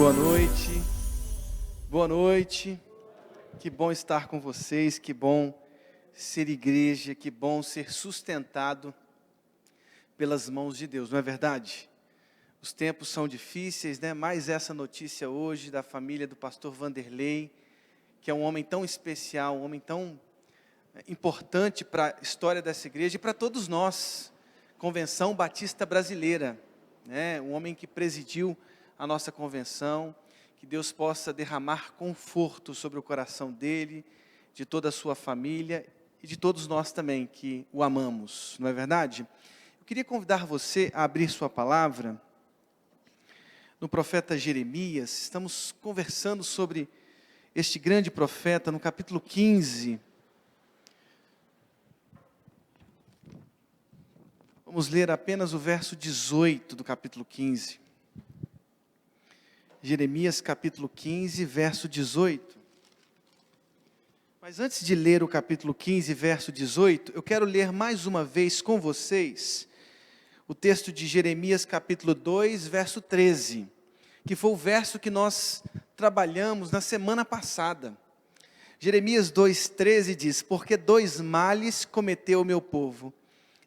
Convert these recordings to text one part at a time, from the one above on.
Boa noite, boa noite, que bom estar com vocês, que bom ser igreja, que bom ser sustentado pelas mãos de Deus, não é verdade? Os tempos são difíceis, né? Mais essa notícia hoje da família do pastor Vanderlei, que é um homem tão especial, um homem tão importante para a história dessa igreja e para todos nós, Convenção Batista Brasileira, né? Um homem que presidiu a nossa convenção, que Deus possa derramar conforto sobre o coração dele, de toda a sua família e de todos nós também que o amamos, não é verdade? Eu queria convidar você a abrir sua palavra no profeta Jeremias. Estamos conversando sobre este grande profeta no capítulo 15. Vamos ler apenas o verso 18 do capítulo 15. Jeremias capítulo 15, verso 18. Mas antes de ler o capítulo 15, verso 18, eu quero ler mais uma vez com vocês o texto de Jeremias capítulo 2, verso 13, que foi o verso que nós trabalhamos na semana passada. Jeremias 2,13 diz: porque dois males cometeu o meu povo.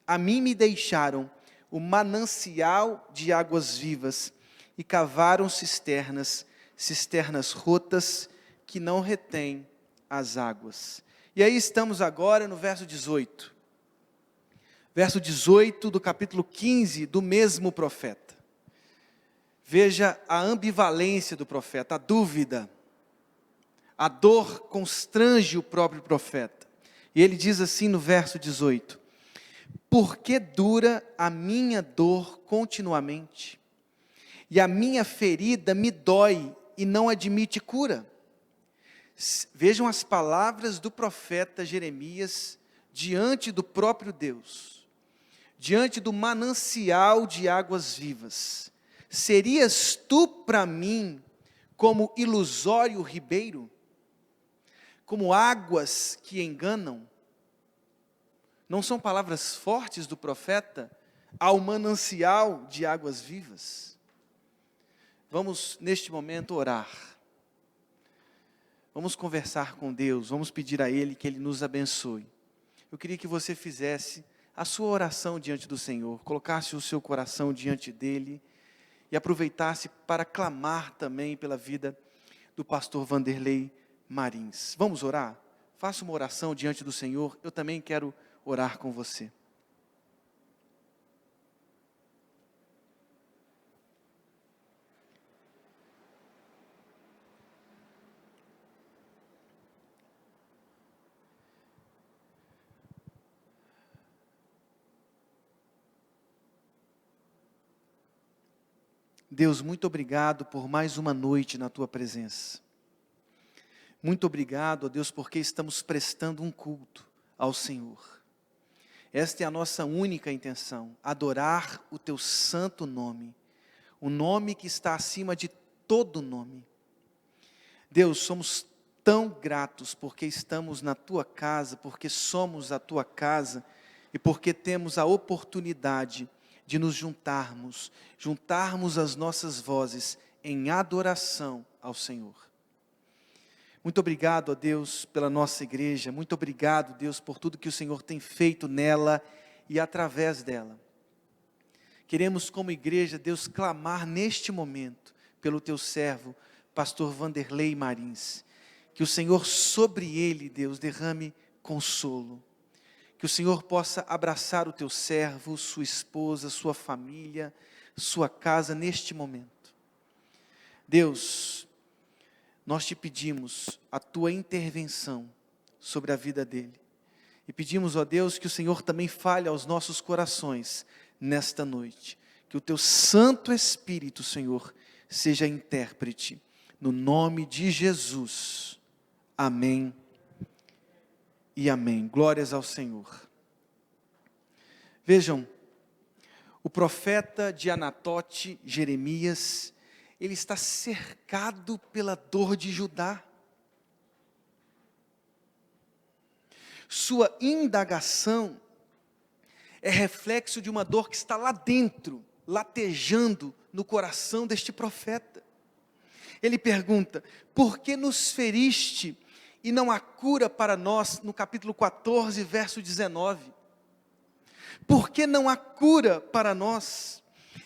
A mim me deixaram o manancial de águas vivas, e cavaram cisternas rotas, que não retêm as águas. E aí estamos agora no verso 18. Verso 18 do capítulo 15 do mesmo profeta. Veja a ambivalência do profeta, a dúvida. A dor constrange o próprio profeta. E ele diz assim no verso 18: por que dura a minha dor continuamente? E a minha ferida me dói e não admite cura. Vejam as palavras do profeta Jeremias diante do próprio Deus, diante do manancial de águas vivas. Serias tu para mim como ilusório ribeiro, como águas que enganam? Não são palavras fortes do profeta ao manancial de águas vivas? Vamos, neste momento, orar. Vamos conversar com Deus, vamos pedir a Ele que Ele nos abençoe. Eu queria que você fizesse a sua oração diante do Senhor, colocasse o seu coração diante dEle e aproveitasse para clamar também pela vida do pastor Vanderlei Marins. Vamos orar? Faça uma oração diante do Senhor, eu também quero orar com você. Deus, muito obrigado por mais uma noite na Tua presença. Muito obrigado, ó Deus, porque estamos prestando um culto ao Senhor. Esta é a nossa única intenção, adorar o Teu santo nome, o nome que está acima de todo nome. Deus, somos tão gratos porque estamos na Tua casa, porque somos a Tua casa e porque temos a oportunidade de nos juntarmos as nossas vozes em adoração ao Senhor. Muito obrigado, ó Deus, pela nossa igreja, muito obrigado, Deus, por tudo que o Senhor tem feito nela e através dela. Queremos, como igreja, Deus, clamar neste momento pelo Teu servo, pastor Vanderlei Marins, que o Senhor sobre ele, Deus, derrame consolo. Que o Senhor possa abraçar o Teu servo, sua esposa, sua família, sua casa neste momento. Deus, nós Te pedimos a Tua intervenção sobre a vida dele. E pedimos, ó Deus, que o Senhor também fale aos nossos corações nesta noite. Que o Teu Santo Espírito, Senhor, seja intérprete. No nome de Jesus. Amém. E amém. Glórias ao Senhor. Vejam, o profeta de Anatote, Jeremias, ele está cercado pela dor de Judá. Sua indagação é reflexo de uma dor que está lá dentro, latejando no coração deste profeta. Ele pergunta: por que nos feriste e não há cura para nós? No capítulo 14, verso 19. Por que não há cura para nós?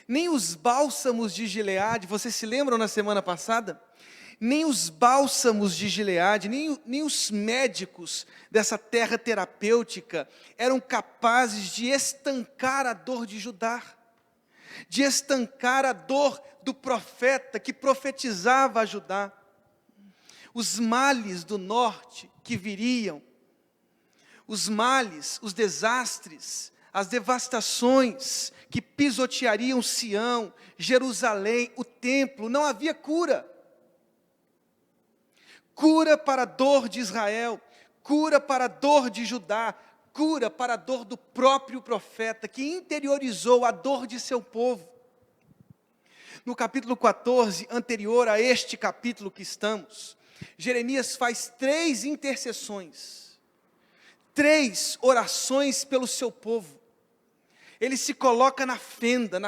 Nem os bálsamos de Gileade, vocês se lembram na semana passada? Nem os bálsamos de Gileade, nem os médicos dessa terra terapêutica eram capazes de estancar a dor de Judá, de estancar a dor do profeta que profetizava a Judá. Os males do norte que viriam, os males, os desastres, as devastações que pisoteariam Sião, Jerusalém, o templo, não havia cura. Cura para a dor de Israel, cura para a dor de Judá, cura para a dor do próprio profeta, que interiorizou a dor de seu povo. No capítulo 14, anterior a este capítulo que estamos, Jeremias faz 3 intercessões, 3 orações pelo seu povo. Ele se coloca na fenda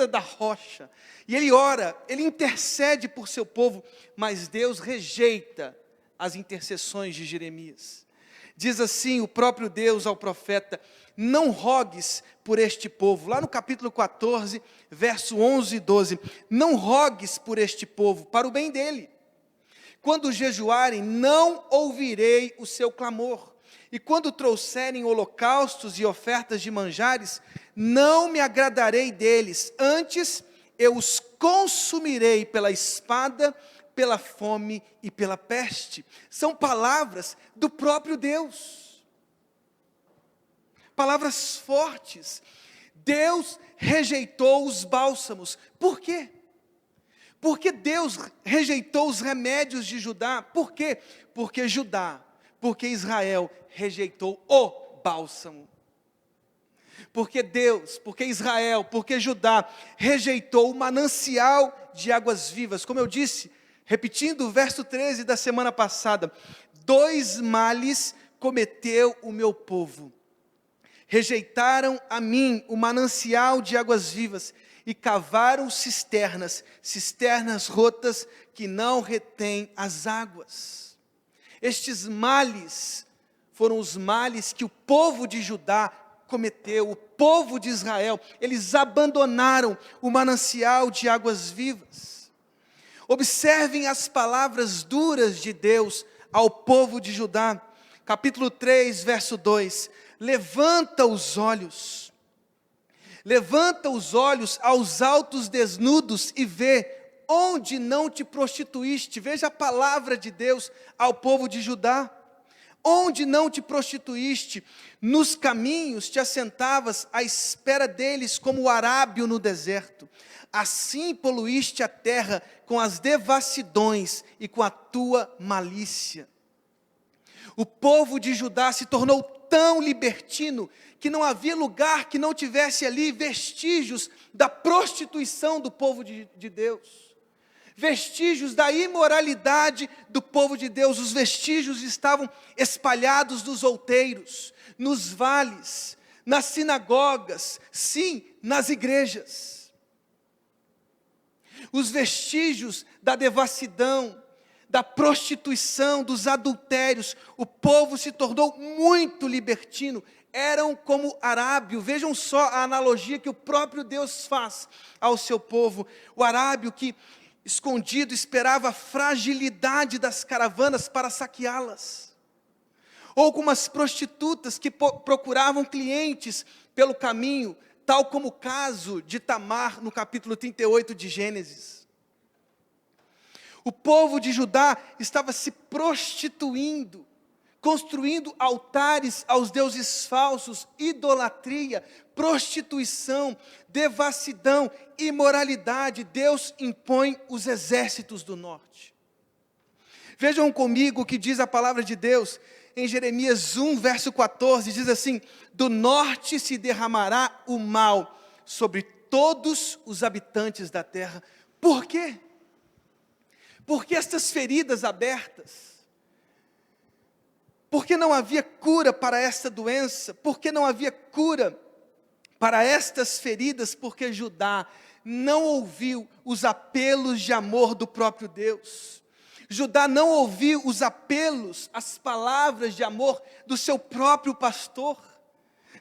da rocha, e ele ora, ele intercede por seu povo, mas Deus rejeita as intercessões de Jeremias. Diz assim o próprio Deus ao profeta: não rogues por este povo. Lá no capítulo 14, verso 11 e 12, não rogues por este povo, para o bem dele. Quando jejuarem, não ouvirei o seu clamor. E quando trouxerem holocaustos e ofertas de manjares, não me agradarei deles, antes eu os consumirei pela espada, pela fome e pela peste. São palavras do próprio Deus. Palavras fortes. Deus rejeitou os bálsamos. Por quê? Porque Deus rejeitou os remédios de Judá. Por quê? Porque Israel rejeitou o bálsamo. Porque Israel, porque Judá rejeitou o manancial de águas vivas. Como eu disse, repetindo o verso 13 da semana passada, 2 males cometeu o meu povo. Rejeitaram a mim o manancial de águas vivas e cavaram cisternas rotas que não retêm as águas. Estes males foram os males que o povo de Judá cometeu, o povo de Israel. Eles abandonaram o manancial de águas vivas. Observem as palavras duras de Deus ao povo de Judá. Capítulo 3, verso 2. Levanta os olhos aos altos desnudos e vê onde não te prostituíste. Veja a palavra de Deus ao povo de Judá. Onde não te prostituíste, nos caminhos te assentavas à espera deles como o arábio no deserto. Assim poluíste a terra com as devassidões e com a tua malícia. O povo de Judá se tornou tão libertino que não havia lugar que não tivesse ali vestígios da prostituição do povo de Deus. Vestígios da imoralidade do povo de Deus. Os vestígios estavam espalhados nos outeiros, nos vales, nas sinagogas, sim, nas igrejas. Os vestígios da devassidão, da prostituição, dos adultérios. O povo se tornou muito libertino, eram como arábio. Vejam só a analogia que o próprio Deus faz ao seu povo. O arábio que escondido esperava a fragilidade das caravanas para saqueá-las, ou como as prostitutas que procuravam clientes pelo caminho, tal como o caso de Tamar no capítulo 38 de Gênesis. O povo de Judá estava se prostituindo, construindo altares aos deuses falsos, idolatria, prostituição, devassidão, imoralidade. Deus impõe os exércitos do norte. Vejam comigo o que diz a palavra de Deus em Jeremias 1, verso 14, diz assim: do norte se derramará o mal sobre todos os habitantes da terra. Por quê? Porque estas feridas abertas, porque não havia cura para esta doença, porque não havia cura para estas feridas, porque Judá não ouviu os apelos de amor do próprio Deus. Judá não ouviu os apelos, as palavras de amor do seu próprio pastor.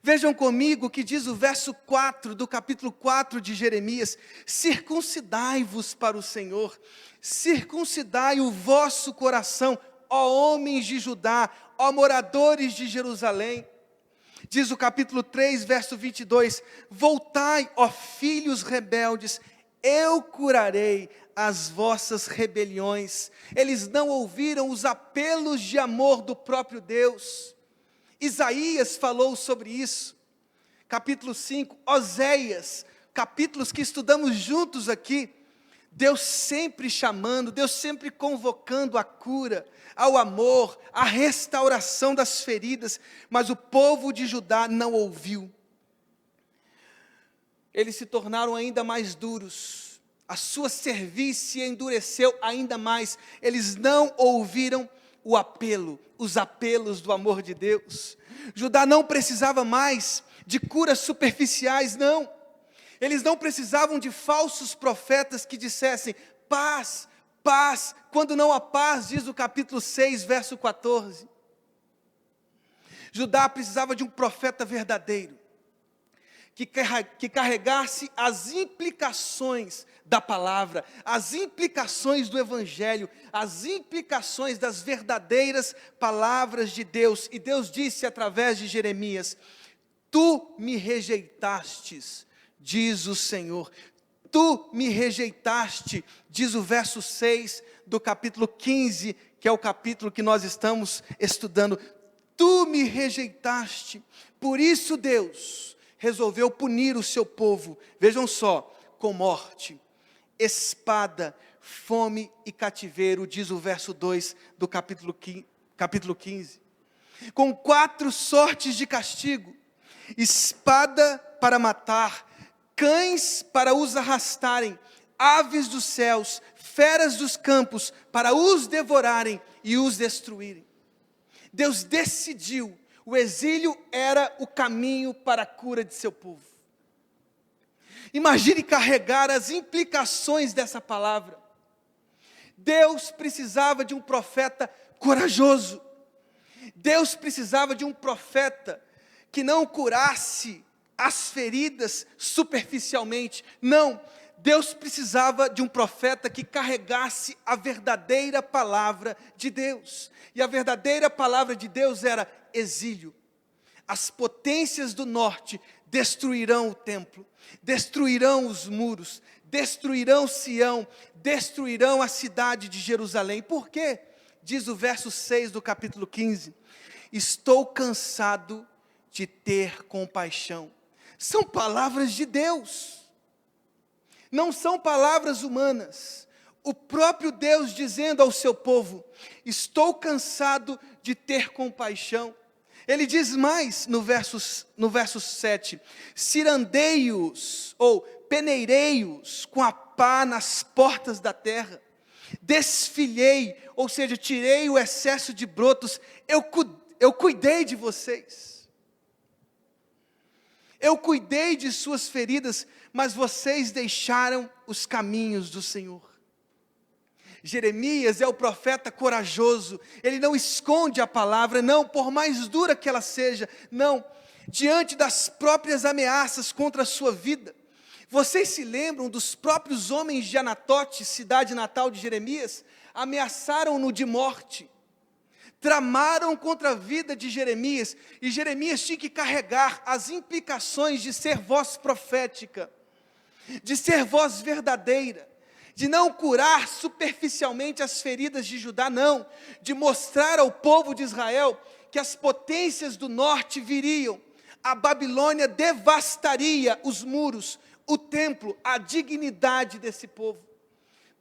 Vejam comigo o que diz o verso 4 do capítulo 4 de Jeremias: circuncidai-vos para o Senhor, circuncidai o vosso coração, ó homens de Judá, ó moradores de Jerusalém. Diz o capítulo 3, verso 22, voltai, ó filhos rebeldes, eu curarei as vossas rebeliões. Eles não ouviram os apelos de amor do próprio Deus. Isaías falou sobre isso, capítulo 5, Oséias, capítulos que estudamos juntos aqui. Deus sempre chamando, Deus sempre convocando a cura, ao amor, à restauração das feridas, mas o povo de Judá não ouviu. Eles se tornaram ainda mais duros, a sua cerviz endureceu ainda mais, eles não ouviram o apelo, os apelos do amor de Deus. Judá não precisava mais de curas superficiais, não. Eles não precisavam de falsos profetas que dissessem paz, paz, quando não há paz, diz o capítulo 6, verso 14. Judá precisava de um profeta verdadeiro, que carregasse as implicações da palavra, as implicações do evangelho, as implicações das verdadeiras palavras de Deus. E Deus disse através de Jeremias: tu me rejeitastes, diz o Senhor, tu me rejeitaste, diz o verso 6 do capítulo 15, que é o capítulo que nós estamos estudando. Tu me rejeitaste, por isso Deus resolveu punir o seu povo, vejam só, com morte, espada, fome e cativeiro, diz o verso 2 do capítulo 15, com 4 sortes de castigo: espada para matar, cães para os arrastarem, aves dos céus, feras dos campos para os devorarem e os destruírem. Deus decidiu, o exílio era o caminho para a cura de seu povo. Imagine carregar as implicações dessa palavra. Deus precisava de um profeta corajoso. Deus precisava de um profeta que não curasse as feridas superficialmente. Não, Deus precisava de um profeta que carregasse a verdadeira palavra de Deus. E a verdadeira palavra de Deus era exílio. As potências do norte destruirão o templo, destruirão os muros, destruirão Sião, destruirão a cidade de Jerusalém. Por quê? Diz o verso 6 do capítulo 15: estou cansado de ter compaixão. São palavras de Deus, não são palavras humanas. O próprio Deus dizendo ao seu povo: estou cansado de ter compaixão. Ele diz mais no verso 7, cirandei-os, ou peneirei-os com a pá nas portas da terra, desfilhei, ou seja, tirei o excesso de brotos, eu cuidei de vocês, eu cuidei de suas feridas, mas vocês deixaram os caminhos do Senhor. Jeremias é o profeta corajoso, ele não esconde a palavra, não, por mais dura que ela seja, não, diante das próprias ameaças contra a sua vida. Vocês se lembram dos próprios homens de Anatote, cidade natal de Jeremias? Ameaçaram-no de morte, tramaram contra a vida de Jeremias, e Jeremias tinha que carregar as implicações de ser voz profética, de ser voz verdadeira, de não curar superficialmente as feridas de Judá, não, de mostrar ao povo de Israel que as potências do norte viriam, a Babilônia devastaria os muros, o templo, a dignidade desse povo,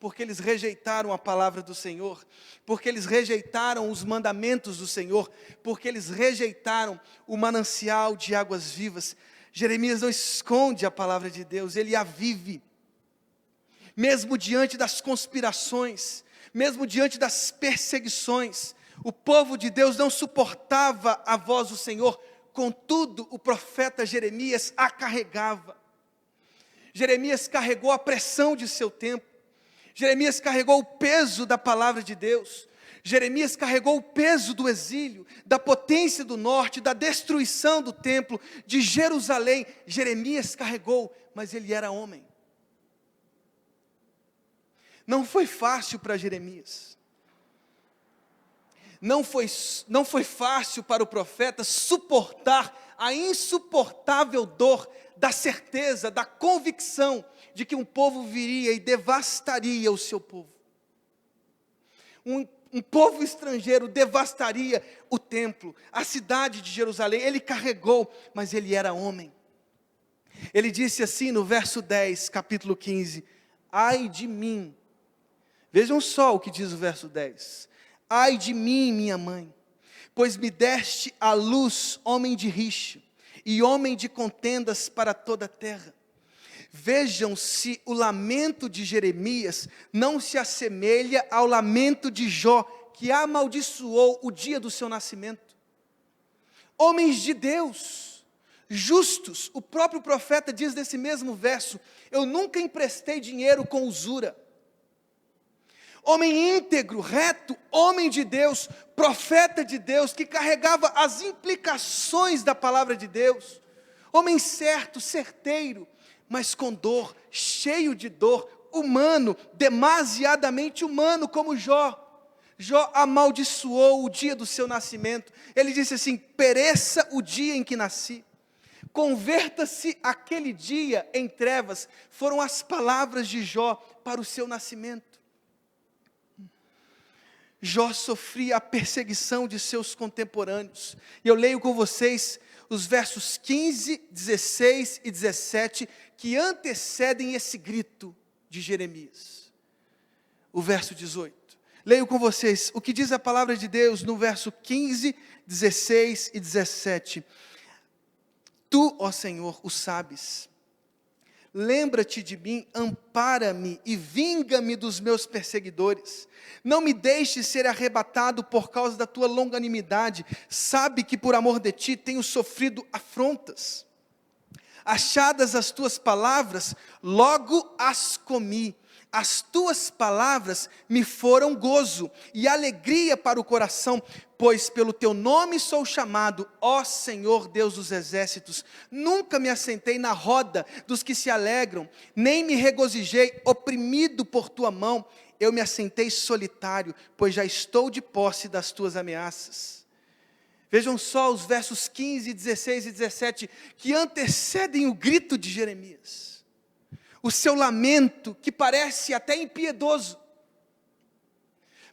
porque eles rejeitaram a palavra do Senhor, porque eles rejeitaram os mandamentos do Senhor, porque eles rejeitaram o manancial de águas vivas. Jeremias não esconde a palavra de Deus, ele a vive. Mesmo diante das conspirações, mesmo diante das perseguições, o povo de Deus não suportava a voz do Senhor contudo o profeta Jeremias a carregava. Jeremias carregou a pressão de seu tempo. Jeremias carregou o peso da palavra de Deus. Jeremias carregou o peso do exílio, da potência do norte, da destruição do templo, de Jerusalém. Jeremias carregou, mas ele era homem. Não foi fácil para Jeremias. Não foi fácil para o profeta suportar a insuportável dor da certeza, da convicção de que um povo viria e devastaria o seu povo. Um povo estrangeiro devastaria o templo, a cidade de Jerusalém. Ele carregou, mas ele era homem. Ele disse assim no verso 10, capítulo 15: ai de mim. Vejam só o que diz o verso 10. Ai de mim, minha mãe, pois me deste à luz homem de rixa, e homem de contendas para toda a terra. Vejam se o lamento de Jeremias não se assemelha ao lamento de Jó, que amaldiçoou o dia do seu nascimento. Homens de Deus, justos, o próprio profeta diz nesse mesmo verso: eu nunca emprestei dinheiro com usura. Homem íntegro, reto, homem de Deus, profeta de Deus, que carregava as implicações da palavra de Deus. Homem certo, certeiro, mas com dor, cheio de dor, humano, demasiadamente humano, como Jó. Jó amaldiçoou o dia do seu nascimento. Ele disse assim: pereça o dia em que nasci. Converta-se aquele dia em trevas. Foram as palavras de Jó para o seu nascimento. Jó sofria a perseguição de seus contemporâneos. E eu leio com vocês os versos 15, 16 e 17, que antecedem esse grito de Jeremias. O verso 18. Leio com vocês o que diz a palavra de Deus no verso 15, 16 e 17. Tu, ó Senhor, o sabes. Lembra-te de mim, ampara-me e vinga-me dos meus perseguidores. Não me deixes ser arrebatado por causa da tua longanimidade. Sabe que por amor de ti tenho sofrido afrontas. Achadas as tuas palavras, logo as comi. As tuas palavras me foram gozo e alegria para o coração, pois pelo teu nome sou chamado, ó Senhor Deus dos exércitos. Nunca me assentei na roda dos que se alegram, nem me regozijei oprimido por tua mão. Eu me assentei solitário, pois já estou de posse das tuas ameaças. Vejam só os versos 15, 16 e 17, que antecedem o grito de Jeremias. O seu lamento, que parece até impiedoso,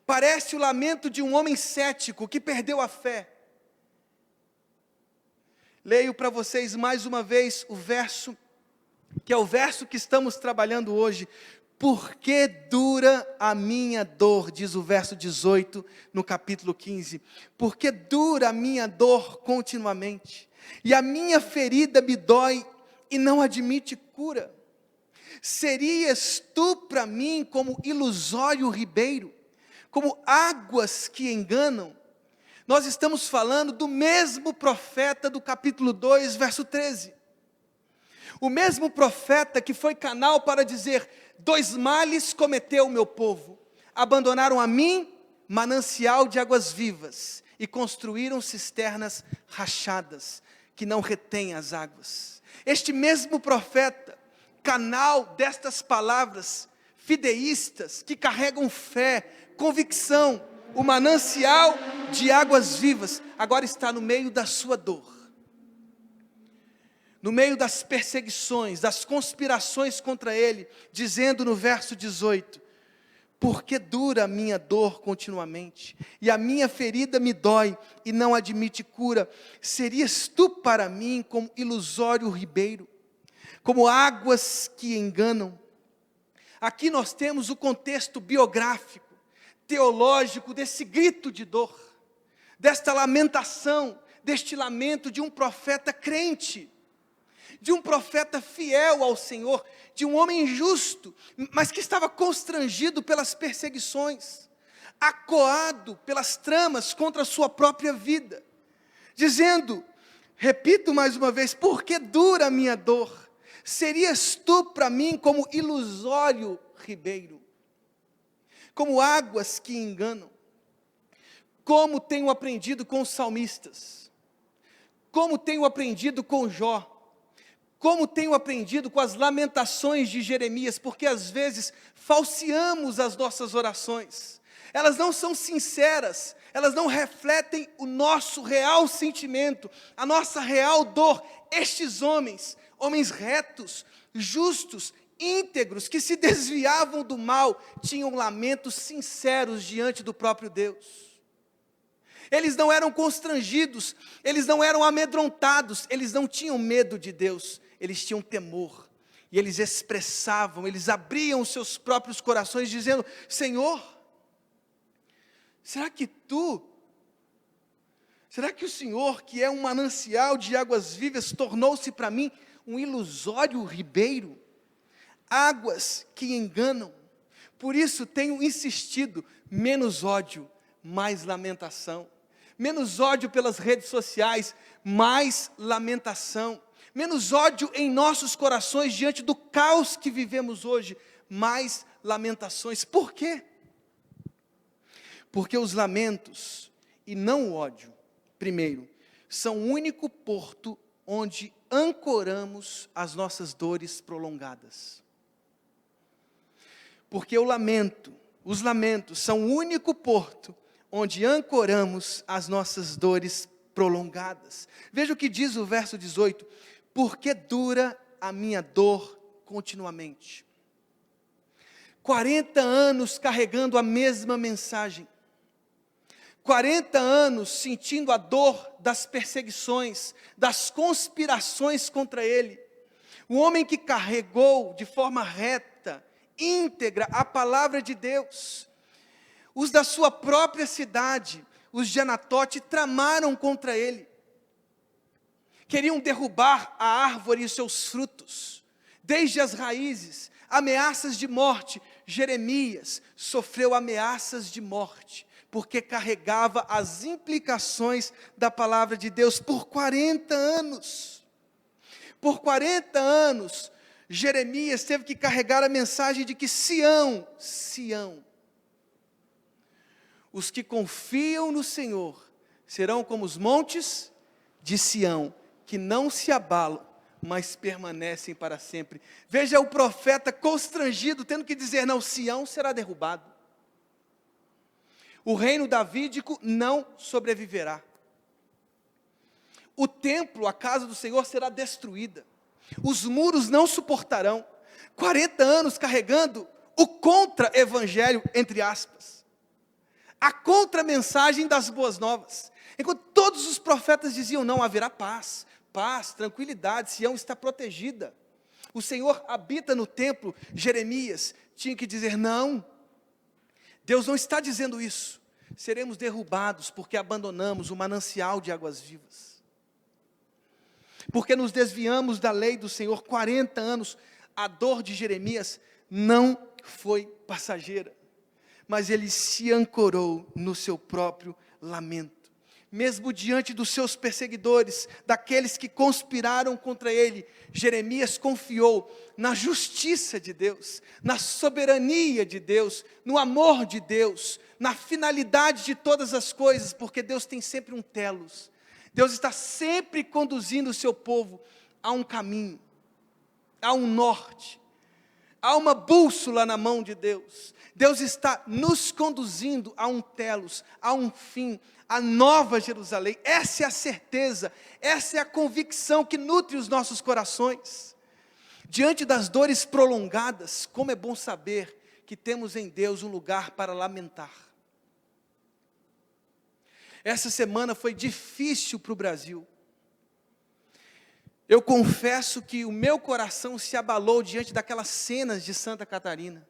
parece o lamento de um homem cético que perdeu a fé. Leio para vocês mais uma vez o verso, que é o verso que estamos trabalhando hoje. Por que dura a minha dor, diz o verso 18 no capítulo 15. Por que dura a minha dor continuamente? E a minha ferida me dói e não admite cura. Serias tu para mim como ilusório ribeiro, como águas que enganam? Nós estamos falando do mesmo profeta do capítulo 2, verso 13. O mesmo profeta que foi canal para dizer: 2 males cometeu o meu povo. Abandonaram a mim, manancial de águas vivas, e construíram cisternas rachadas, que não retêm as águas. Este mesmo profeta, canal destas palavras fideístas, que carregam fé, convicção, o manancial de águas vivas, agora está no meio da sua dor, no meio das perseguições, das conspirações contra ele, dizendo no verso 18: porque dura a minha dor continuamente, e a minha ferida me dói, e não admite cura. Serias tu para mim como ilusório ribeiro, como águas que enganam. Aqui nós temos o contexto biográfico, teológico desse grito de dor, desta lamentação, deste lamento de um profeta crente, de um profeta fiel ao Senhor, de um homem justo, mas que estava constrangido pelas perseguições, acuado pelas tramas contra a sua própria vida, dizendo: Repito mais uma vez, por que dura a minha dor? Serias tu para mim como ilusório ribeiro, como águas que enganam. Como tenho aprendido com os salmistas, como tenho aprendido com Jó, como tenho aprendido com as lamentações de Jeremias, porque às vezes falseamos as nossas orações, elas não são sinceras, elas não refletem o nosso real sentimento, a nossa real dor. Estes homens retos, justos, íntegros, que se desviavam do mal, tinham lamentos sinceros diante do próprio Deus. Eles não eram constrangidos, eles não eram amedrontados, eles não tinham medo de Deus, eles tinham temor. E eles expressavam, eles abriam os seus próprios corações dizendo: Senhor, será que o Senhor, que é um manancial de águas vivas, tornou-se para mim um ilusório ribeiro? Águas que enganam. Por isso tenho insistido, menos ódio, mais lamentação. Menos ódio pelas redes sociais, mais lamentação. Menos ódio em nossos corações diante do caos que vivemos hoje, mais lamentações. Por quê? Porque os lamentos e não o ódio, primeiro, são o único porto onde ancoramos as nossas dores prolongadas. Porque os lamentos são o único porto onde ancoramos as nossas dores prolongadas. Veja o que diz o verso 18: porque dura a minha dor continuamente. 40 anos carregando a mesma mensagem. 40 anos sentindo a dor das perseguições, das conspirações contra ele. O homem que carregou de forma reta, íntegra, a palavra de Deus. Os da sua própria cidade, os de Anatote, tramaram contra ele. Queriam derrubar a árvore e os seus frutos, desde as raízes, ameaças de morte. Jeremias sofreu ameaças de morte, porque carregava as implicações da palavra de Deus por 40 anos. Por 40 anos, Jeremias teve que carregar a mensagem de que Sião, os que confiam no Senhor serão como os montes de Sião, que não se abalam, mas permanecem para sempre. Veja o profeta constrangido, tendo que dizer: não, Sião será derrubado. O reino davídico não sobreviverá. O templo, a casa do Senhor, será destruída. Os muros não suportarão. 40 anos carregando o contra-evangelho, entre aspas. A contra-mensagem das boas novas. Enquanto todos os profetas diziam: não, haverá paz, tranquilidade, Sião está protegida. O Senhor habita no templo. Jeremias tinha que dizer: não, Deus não está dizendo isso. Seremos derrubados porque abandonamos o manancial de águas vivas. Porque nos desviamos da lei do Senhor. 40 anos, a dor de Jeremias não foi passageira, mas ele se ancorou no seu próprio lamento. Mesmo diante dos seus perseguidores, daqueles que conspiraram contra ele, Jeremias confiou na justiça de Deus, na soberania de Deus, no amor de Deus, na finalidade de todas as coisas, porque Deus tem sempre um telos. Deus está sempre conduzindo o seu povo a um caminho, a um norte, a uma bússola na mão de Deus. Deus está nos conduzindo a um telos, a um fim, a nova Jerusalém. Essa é a certeza, essa é a convicção que nutre os nossos corações. Diante das dores prolongadas, como é bom saber que temos em Deus um lugar para lamentar. Essa semana foi difícil para o Brasil. Eu confesso que o meu coração se abalou diante daquelas cenas de Santa Catarina.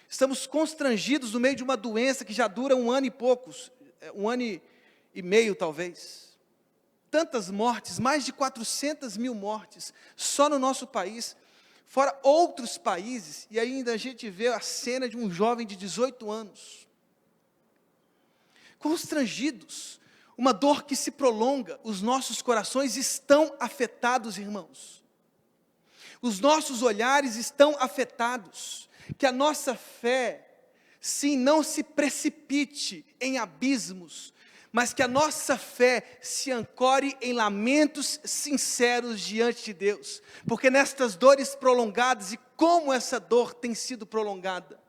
Estamos constrangidos no meio de uma doença que já dura 1 ano e poucos, 1 ano e meio talvez. Tantas mortes, mais de 400 mil mortes, só no nosso país, fora outros países, e ainda a gente vê a cena de um jovem de 18 anos. Constrangidos, uma dor que se prolonga. Os nossos corações estão afetados, irmãos. Os nossos olhares estão afetados. Que a nossa fé, sim, não se precipite em abismos, mas que a nossa fé se ancore em lamentos sinceros diante de Deus. Porque nestas dores prolongadas, e como essa dor tem sido prolongada,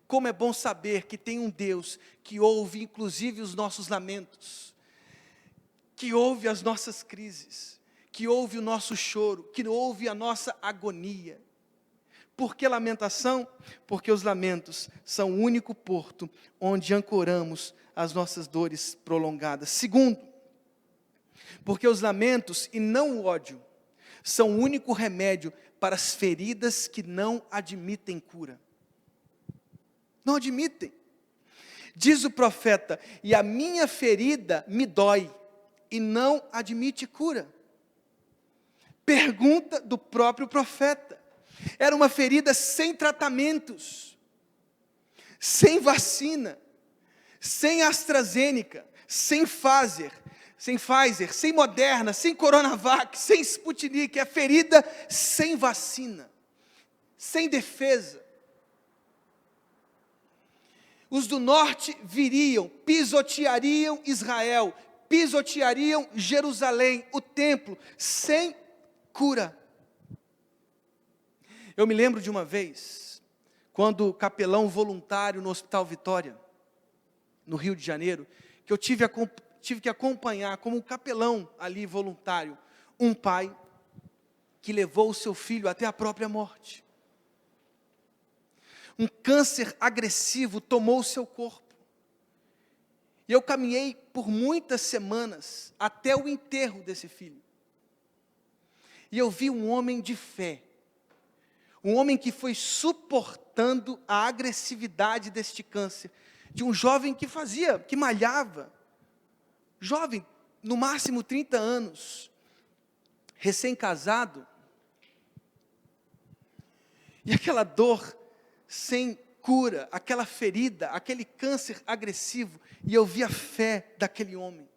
como é bom saber que tem um Deus que ouve inclusive os nossos lamentos, que ouve as nossas crises, que ouve o nosso choro, que ouve a nossa agonia. Por que lamentação? Porque os lamentos são o único porto onde ancoramos as nossas dores prolongadas. Segundo, porque os lamentos e não o ódio são o único remédio para as feridas que não admitem cura. Não admitem. Diz o profeta: e a minha ferida me dói e não admite cura. Pergunta do próprio profeta. Era uma ferida sem tratamentos, sem vacina, sem AstraZeneca, sem Pfizer, sem Moderna, sem Coronavac, sem Sputnik. É ferida sem vacina, sem defesa. Os do norte viriam, pisoteariam Israel, pisoteariam Jerusalém, o templo, sem cura. Eu me lembro de uma vez, quando capelão voluntário no Hospital Vitória, no Rio de Janeiro, que eu tive que acompanhar como capelão ali voluntário, um pai que levou o seu filho até a própria morte. Um câncer agressivo tomou o seu corpo. E eu caminhei por muitas semanas até o enterro desse filho. E eu vi um homem de fé, um homem que foi suportando a agressividade deste câncer, de um jovem que malhava, jovem, no máximo 30 anos, recém-casado, e aquela dor sem cura, aquela ferida, aquele câncer agressivo, e eu vi a fé daquele homem,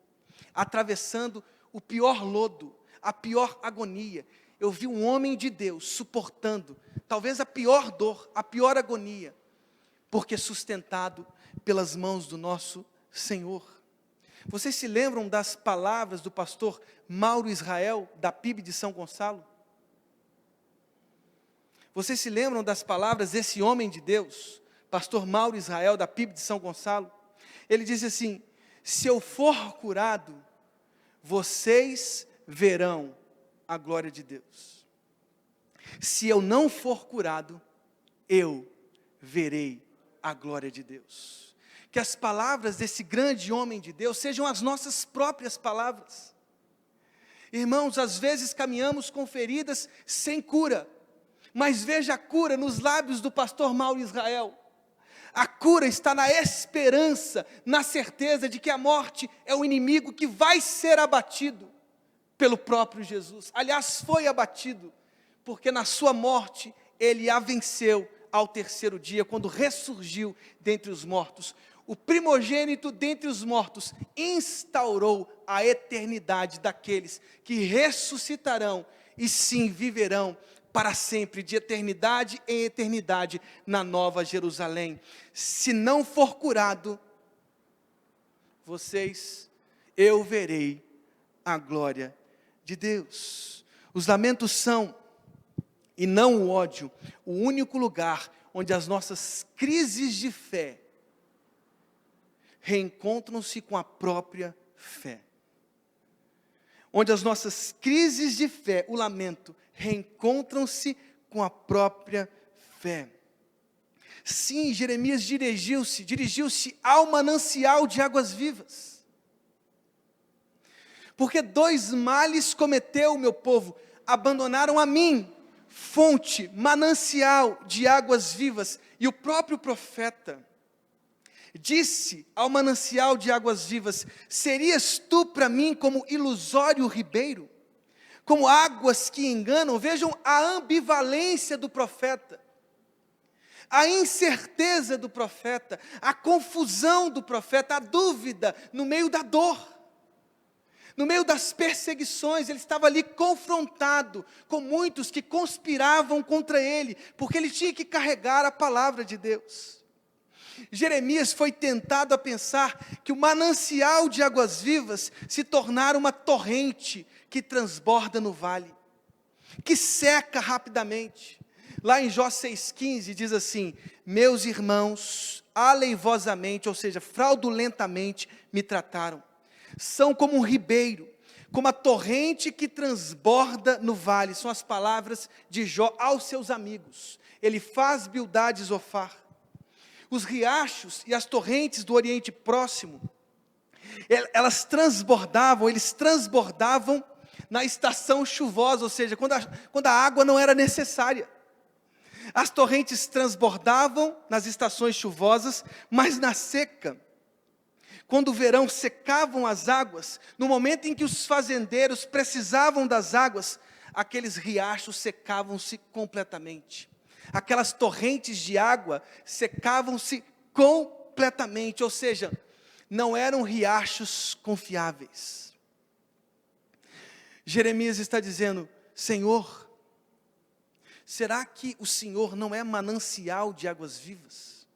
atravessando o pior lodo, a pior agonia. Eu vi um homem de Deus suportando, talvez a pior dor, a pior agonia, porque sustentado pelas mãos do nosso Senhor. Vocês se lembram das palavras do pastor Mauro Israel, da PIB de São Gonçalo? Vocês se lembram das palavras desse homem de Deus, pastor Mauro Israel, da PIB de São Gonçalo? Ele disse assim: se eu for curado, vocês verão a glória de Deus. Se eu não for curado, eu verei a glória de Deus. Que as palavras desse grande homem de Deus sejam as nossas próprias palavras. Irmãos, às vezes caminhamos com feridas sem cura, mas veja a cura nos lábios do pastor Mauro Israel. A cura está na esperança, na certeza de que a morte é o inimigo que vai ser abatido pelo próprio Jesus. Aliás, foi abatido, porque na sua morte ele a venceu ao terceiro dia, quando ressurgiu dentre os mortos. O primogênito dentre os mortos instaurou a eternidade daqueles que ressuscitarão e sim viverão para sempre, de eternidade em eternidade, na Nova Jerusalém. Se não for curado, eu verei a glória de Deus. Os lamentos são, e não o ódio, o único lugar onde as nossas crises de fé reencontram-se com a própria fé. Onde as nossas crises de fé, o lamento, reencontram-se com a própria fé. Sim, Jeremias dirigiu-se ao manancial de águas vivas. Porque 2 males cometeu o meu povo: abandonaram a mim, fonte, manancial de águas vivas. E o próprio profeta disse ao manancial de águas vivas: serias tu para mim como ilusório ribeiro, como águas que enganam? Vejam a ambivalência do profeta, a incerteza do profeta, a confusão do profeta, a dúvida no meio da dor. No meio das perseguições, ele estava ali confrontado com muitos que conspiravam contra ele, porque ele tinha que carregar a palavra de Deus. Jeremias foi tentado a pensar que o manancial de águas vivas se tornara uma torrente que transborda no vale, que seca rapidamente. Lá em Jó 6,15 diz assim: meus irmãos aleivosamente, ou seja, fraudulentamente me trataram. São como um ribeiro, como a torrente que transborda no vale. São as palavras de Jó aos seus amigos. Ele faz Bildade e Zofar. Os riachos e as torrentes do Oriente Próximo, eles transbordavam na estação chuvosa, ou seja, quando a água não era necessária. As torrentes transbordavam nas estações chuvosas, mas na seca, quando o verão secavam as águas, no momento em que os fazendeiros precisavam das águas, aqueles riachos secavam-se completamente. Aquelas torrentes de água secavam-se completamente, ou seja, não eram riachos confiáveis. Jeremias está dizendo: Senhor, será que o Senhor não é manancial de águas vivas?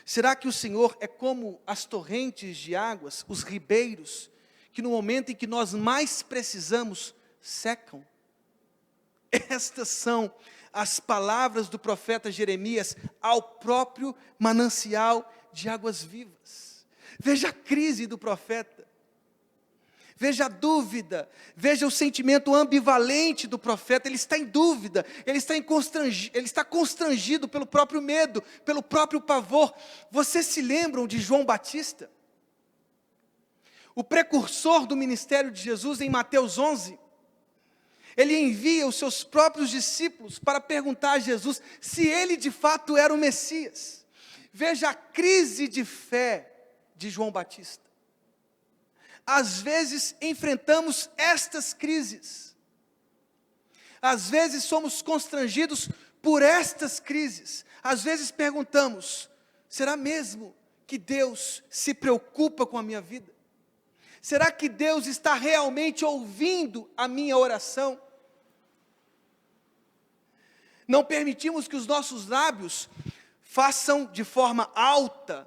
Será que o Senhor é como as torrentes de águas, os ribeiros, que no momento em que nós mais precisamos, secam? Estas são as palavras do profeta Jeremias ao próprio manancial de águas vivas. Veja a crise do profeta. Veja a dúvida, veja o sentimento ambivalente do profeta. Ele está em dúvida, ele está constrangido pelo próprio medo, pelo próprio pavor. Vocês se lembram de João Batista? O precursor do ministério de Jesus em Mateus 11. Ele envia os seus próprios discípulos para perguntar a Jesus se ele de fato era o Messias. Veja a crise de fé de João Batista. Às vezes enfrentamos estas crises. Às vezes somos constrangidos por estas crises. Às vezes perguntamos: será mesmo que Deus se preocupa com a minha vida? Será que Deus está realmente ouvindo a minha oração? Não permitimos que os nossos lábios façam de forma alta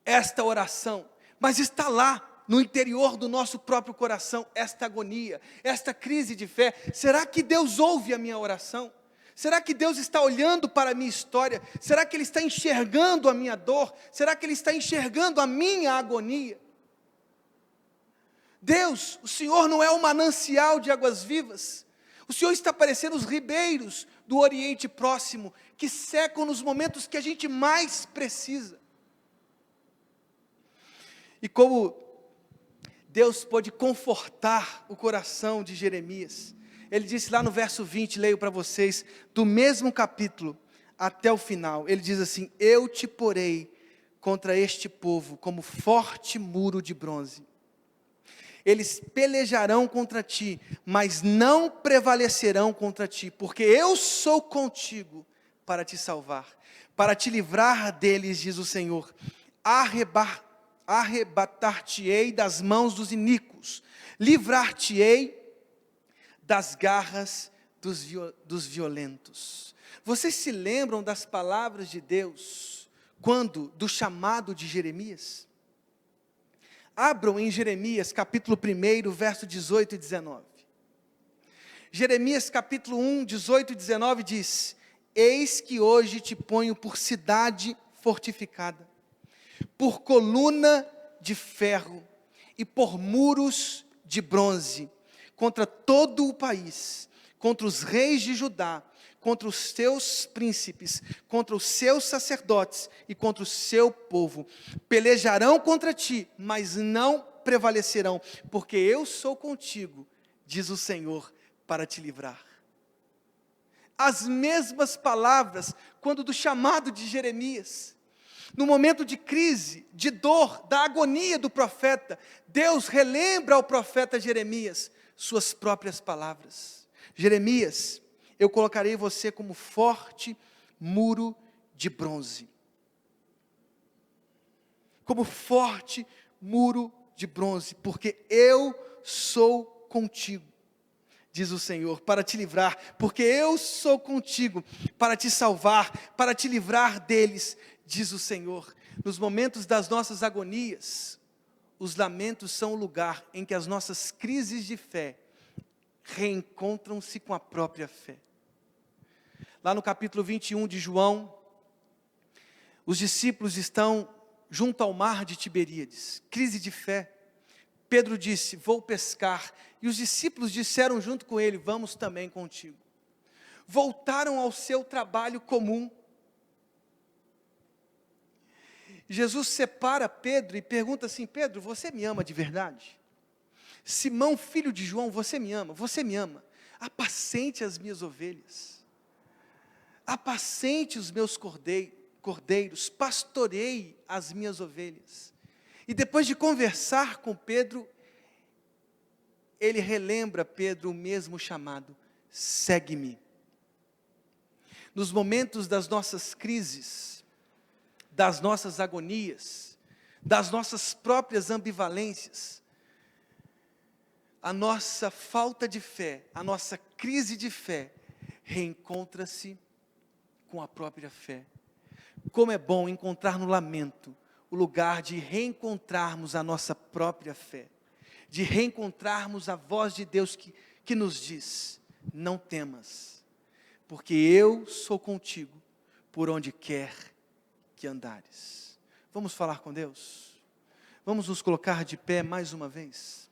esta oração, mas está lá, no interior do nosso próprio coração, esta agonia, esta crise de fé. Será que Deus ouve a minha oração? Será que Deus está olhando para a minha história? Será que Ele está enxergando a minha dor? Será que Ele está enxergando a minha agonia? Deus, o Senhor não é um manancial de águas vivas. O Senhor está parecendo os ribeiros do Oriente Próximo, que secam nos momentos que a gente mais precisa. E como Deus pôde confortar o coração de Jeremias, ele disse lá no verso 20, leio para vocês, do mesmo capítulo até o final, ele diz assim: eu te porei contra este povo como forte muro de bronze. Eles pelejarão contra ti, mas não prevalecerão contra ti, porque eu sou contigo para te salvar, para te livrar deles, diz o Senhor. Arrebatar-te-ei das mãos dos iníquos, livrar-te-ei das garras dos violentos. Vocês se lembram das palavras de Deus, do chamado de Jeremias? Abram em Jeremias capítulo 1, verso 18 e 19. Jeremias capítulo 1, 18 e 19 diz: eis que hoje te ponho por cidade fortificada, por coluna de ferro e por muros de bronze, contra todo o país, contra os reis de Judá, contra os teus príncipes, contra os seus sacerdotes e contra o seu povo. Pelejarão contra ti, mas não prevalecerão, porque eu sou contigo, diz o Senhor, para te livrar. As mesmas palavras, quando do chamado de Jeremias. No momento de crise, de dor, da agonia do profeta, Deus relembra ao profeta Jeremias suas próprias palavras. Jeremias, eu colocarei você como forte muro de bronze. Como forte muro de bronze, porque eu sou contigo, diz o Senhor, para te livrar, porque eu sou contigo, para te salvar, para te livrar deles, diz o Senhor. Nos momentos das nossas agonias, os lamentos são o lugar em que as nossas crises de fé reencontram-se com a própria fé. Lá no capítulo 21 de João, os discípulos estão junto ao mar de Tiberíades, crise de fé. Pedro disse: vou pescar, e os discípulos disseram junto com ele: vamos também contigo. Voltaram ao seu trabalho comum. Jesus separa Pedro e pergunta assim: Pedro, você me ama de verdade? Simão, filho de João, você me ama? Você me ama? Apacente as minhas ovelhas, apacente os meus cordeiros, pastorei as minhas ovelhas. E depois de conversar com Pedro, ele relembra Pedro o mesmo chamado: segue-me. Nos momentos das nossas crises, das nossas agonias, das nossas próprias ambivalências, a nossa falta de fé, a nossa crise de fé, reencontra-se com a própria fé. Como é bom encontrar no lamento o lugar de reencontrarmos a nossa própria fé, de reencontrarmos a voz de Deus que nos diz: não temas, porque eu sou contigo por onde quer que andares. Vamos falar com Deus? Vamos nos colocar de pé mais uma vez?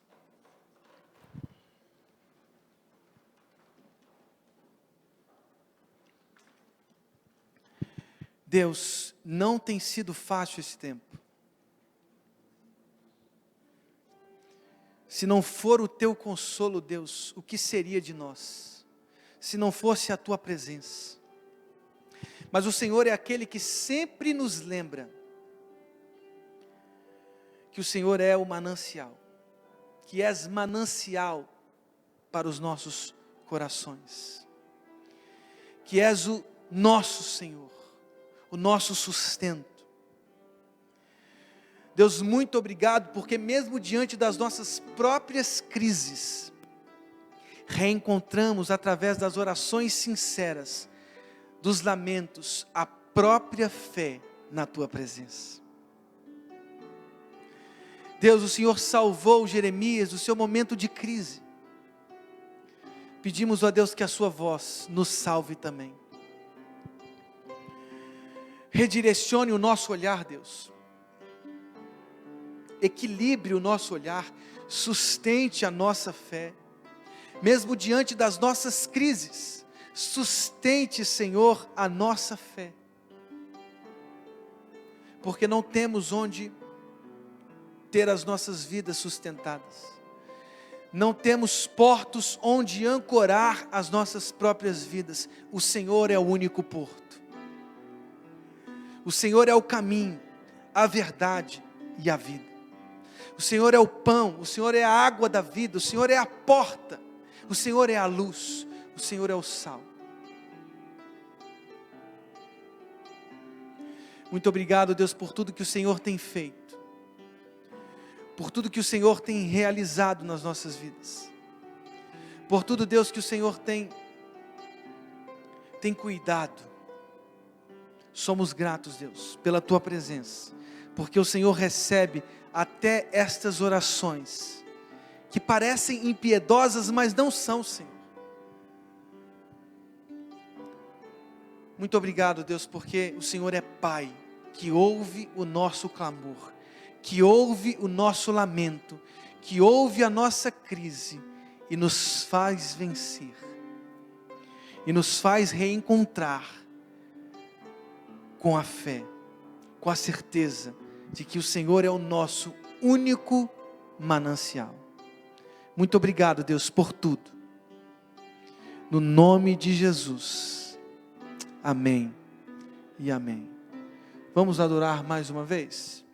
Deus, não tem sido fácil esse tempo. Se não for o teu consolo, Deus, o que seria de nós? Se não fosse a tua presença. Mas o Senhor é aquele que sempre nos lembra que o Senhor é o manancial, que és manancial para os nossos corações, que és o nosso Senhor, o nosso sustento. Deus, muito obrigado, porque mesmo diante das nossas próprias crises, reencontramos através das orações sinceras, dos lamentos, a própria fé na tua presença. Deus, o Senhor salvou Jeremias do seu momento de crise. Pedimos a Deus que a sua voz nos salve também. Redirecione o nosso olhar, Deus. Equilibre o nosso olhar, sustente a nossa fé, mesmo diante das nossas crises, sustente, Senhor, a nossa fé, porque não temos onde ter as nossas vidas sustentadas, não temos portos onde ancorar as nossas próprias vidas. O Senhor é o único porto, o Senhor é o caminho, a verdade e a vida. O Senhor é o pão, o Senhor é a água da vida, o Senhor é a porta, o Senhor é a luz, o Senhor é o sal. Muito obrigado, Deus, por tudo que o Senhor tem feito, por tudo que o Senhor tem realizado nas nossas vidas, por tudo, Deus, que o Senhor tem cuidado. Somos gratos, Deus, pela tua presença, porque o Senhor recebe até estas orações, que parecem impiedosas, mas não são, Senhor. Muito obrigado, Deus, porque o Senhor é Pai, que ouve o nosso clamor, que ouve o nosso lamento, que ouve a nossa crise, e nos faz vencer, e nos faz reencontrar com a fé, com a certeza de que o Senhor é o nosso único manancial. Muito obrigado, Deus, por tudo. No nome de Jesus. Amém e amém. Vamos adorar mais uma vez?